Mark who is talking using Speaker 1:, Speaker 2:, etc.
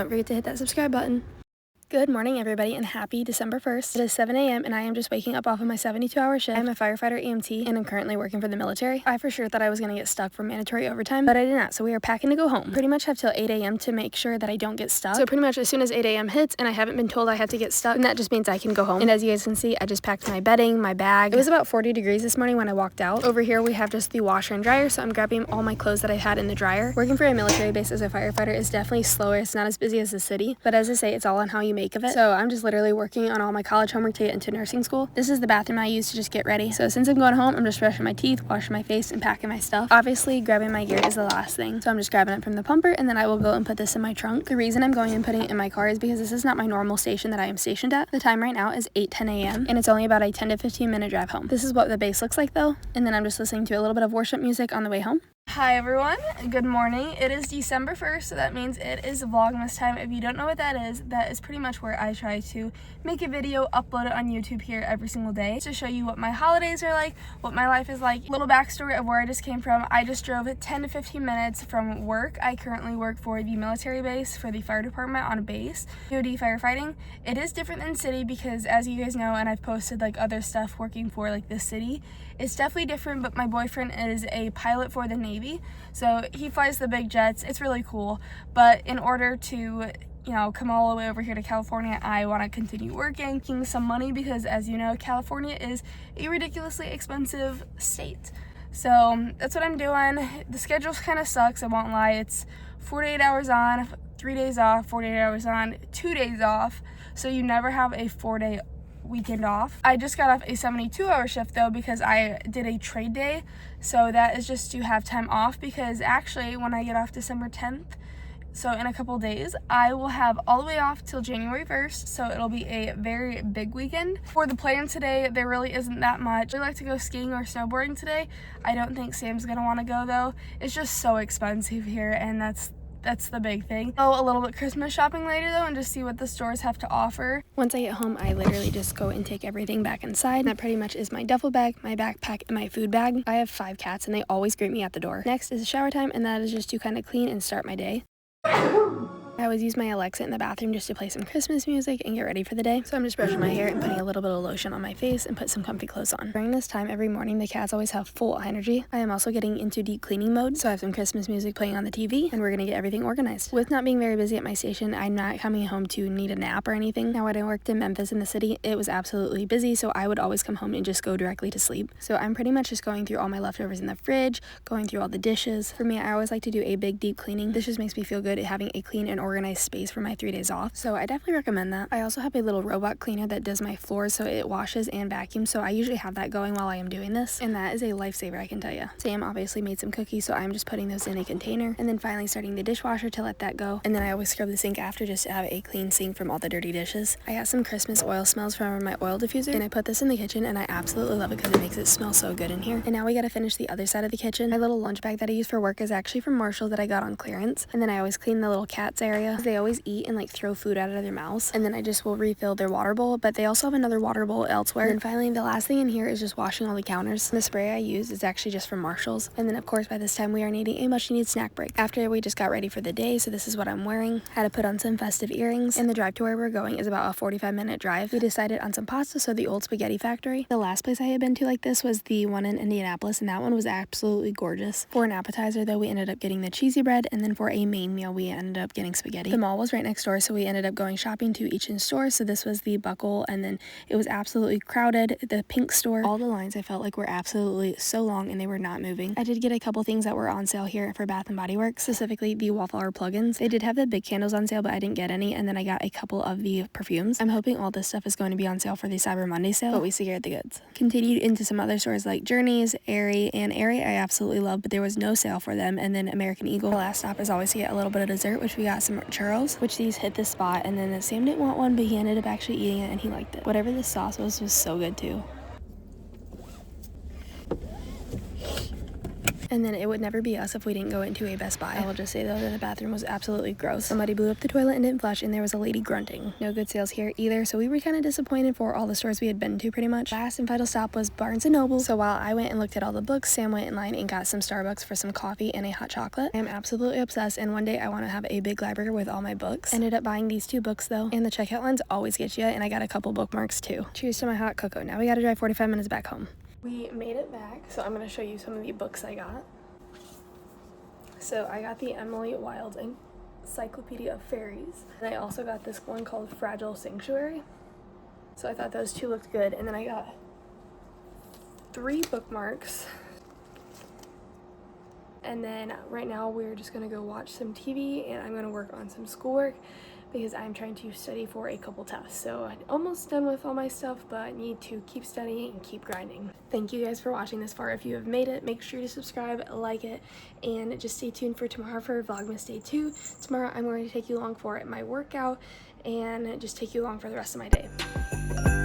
Speaker 1: don't forget to hit that subscribe button. Good morning, everybody, and happy December 1st. It is 7 a.m. and I am just waking up off of my 72-hour shift. I'm a firefighter EMT and I'm currently working for the military. I for sure thought I was going to get stuck for mandatory overtime, but I did not, so we are packing to go home. Pretty much have till 8 a.m. to make sure that I don't get stuck. So pretty much as soon as 8 a.m. hits and I haven't been told I have to get stuck, and that just means I can go home. And as you guys can see, I just packed my bedding, my bag. It was about 40 degrees this morning when I walked out. Over here we have just the washer and dryer, so I'm grabbing all my clothes that I had in the dryer. Working for a military base as a firefighter is definitely slower. It's not as busy as the city, but as I say, it's all on how you make of it. So I'm just literally working on all my college homework to get into nursing school. This is the bathroom I use to just get ready. So since I'm going home, I'm just brushing my teeth, washing my face, and packing my stuff. Obviously, grabbing my gear is the last thing. So I'm just grabbing it from the pumper, and then I will go and put this in my trunk. The reason I'm going and putting it in my car is because this is not my normal station that I am stationed at. The time right now is 8:10 a.m. and it's only about a 10 to 15 minute drive home. This is what the base looks like though. And then I'm just listening to a little bit of worship music on the way home. Hi everyone, good morning. It is December 1st, so that means it is VlOGMAS time. If you don't know what that is pretty much where I try to make a video, upload it on YouTube here every single day to show you what my holidays are like, what my life is like. Little backstory of where I just came from. I just drove 10 to 15 minutes from work. I currently work for the military base for the fire department on a base, DoD firefighting. It is different than city because as you guys know, and I've posted like other stuff working for like this city, it's definitely different, but my boyfriend is a pilot for the Navy, so he flies the big jets. It's really cool, but in order to come all the way over here to California, I want to continue working, making some money because as you know, California is a ridiculously expensive state. So that's what I'm doing. The schedule kind of sucks, I won't lie. It's 48 hours on, 3 days off, 48 hours on, 2 days off, so you never have a 4-day weekend off. I just got off a 72-hour shift though because I did a trade day, so that is just to have time off because actually when I get off December 10th, so in a couple days, I will have all the way off till January 1st, so it'll be a very big weekend. For the plans today, there really isn't that much. I like to go skiing or snowboarding today. I don't think Sam's gonna want to go though. It's just so expensive here, and that's the big thing. Go a little bit Christmas shopping later though and just see what the stores have to offer. Once I get home, I literally just go and take everything back inside. That pretty much is my duffel bag, my backpack, and my food bag. I have 5 cats and they always greet me at the door. Next is shower time, and that is just to kind of clean and start my day. I always use my Alexa in the bathroom just to play some Christmas music and get ready for the day. So I'm just brushing my hair and putting a little bit of lotion on my face and put some comfy clothes on. During this time every morning, the cats always have full energy. I am also getting into deep cleaning mode, so I have some Christmas music playing on the TV and we're gonna get everything organized. With not being very busy at my station, I'm not coming home to need a nap or anything. Now when I worked in Memphis in the city, it was absolutely busy, so I would always come home and just go directly to sleep. So I'm pretty much just going through all my leftovers in the fridge, going through all the dishes. For me, I always like to do a big deep cleaning. This just makes me feel good having a clean and organized space for my 3 days off, so I definitely recommend that. I also have a little robot cleaner that does my floors, so it washes and vacuums, so I usually have that going while I am doing this, and that is a lifesaver, I can tell you. Sam obviously made some cookies, so I'm just putting those in a container and then finally starting the dishwasher to let that go, and then I always scrub the sink after just to have a clean sink from all the dirty dishes. I got some Christmas oil smells from my oil diffuser, and I put this in the kitchen and I absolutely love it because it makes it smell so good in here. And now we gotta finish the other side of the kitchen. My little lunch bag that I use for work is actually from Marshall that I got on clearance, and then I always clean the little cats area. They always eat and like throw food out of their mouths, and then I just will refill their water bowl, but they also have another water bowl elsewhere. And then finally the last thing in here is just washing all the counters. The spray I use is actually just from Marshall's, and then of course by this time we are needing a much needed snack break. After we just got ready for the day, so this is what I'm wearing. Had to put on some festive earrings, and the drive to where we're going is about a 45-minute drive. We decided on some pasta, so the Old Spaghetti Factory. The last place I had been to like this was the one in Indianapolis, and that one was absolutely gorgeous. For an appetizer though, we ended up getting the cheesy bread, and then for a main meal we ended up getting spaghetti. The mall was right next door, so we ended up going shopping to each in store. So this was the Buckle, and then it was absolutely crowded. The pink store, all the lines I felt like were absolutely so long and they were not moving. I did get a couple things that were on sale here for Bath and Body Works, specifically the Wallflower plugins. They did have the big candles on sale, but I didn't get any, and then I got a couple of the perfumes. I'm hoping all this stuff is going to be on sale for the Cyber Monday sale, but we secured the goods. Continued into some other stores like Journeys, Aerie I absolutely love, but there was no sale for them, and then American Eagle. The last stop is always to get a little bit of dessert, which we got some churros, which these hit the spot, and then Sam didn't want one, but he ended up actually eating it and he liked it. Whatever this sauce was so good too. And then it would never be us if we didn't go into a Best Buy. I will just say though that the bathroom was absolutely gross. Somebody blew up the toilet and didn't flush, and there was a lady grunting. No good sales here either, so we were kind of disappointed for all the stores we had been to pretty much. Last and final stop was Barnes & Noble. So while I went and looked at all the books, Sam went in line and got some Starbucks for some coffee and a hot chocolate. I am absolutely obsessed, and one day I want to have a big library with all my books. Ended up buying these 2 books though, and the checkout lines always get you, and I got a couple bookmarks too. Cheers to my hot cocoa. Now we gotta drive 45 minutes back home. We made it back, so I'm gonna show you some of the books I got. So I got the Emily Wilde Encyclopedia of Fairies, and I also got this one called Fragile Sanctuary. So I thought those 2 looked good, and then I got 3 bookmarks. And then right now we're just gonna go watch some TV, and I'm gonna work on some schoolwork because I'm trying to study for a couple tests. So I'm almost done with all my stuff, but I need to keep studying and keep grinding. Thank you guys for watching this far. If you have made it, make sure to subscribe, like it, and just stay tuned for tomorrow for Vlogmas Day 2. Tomorrow I'm going to take you along for my workout and just take you along for the rest of my day.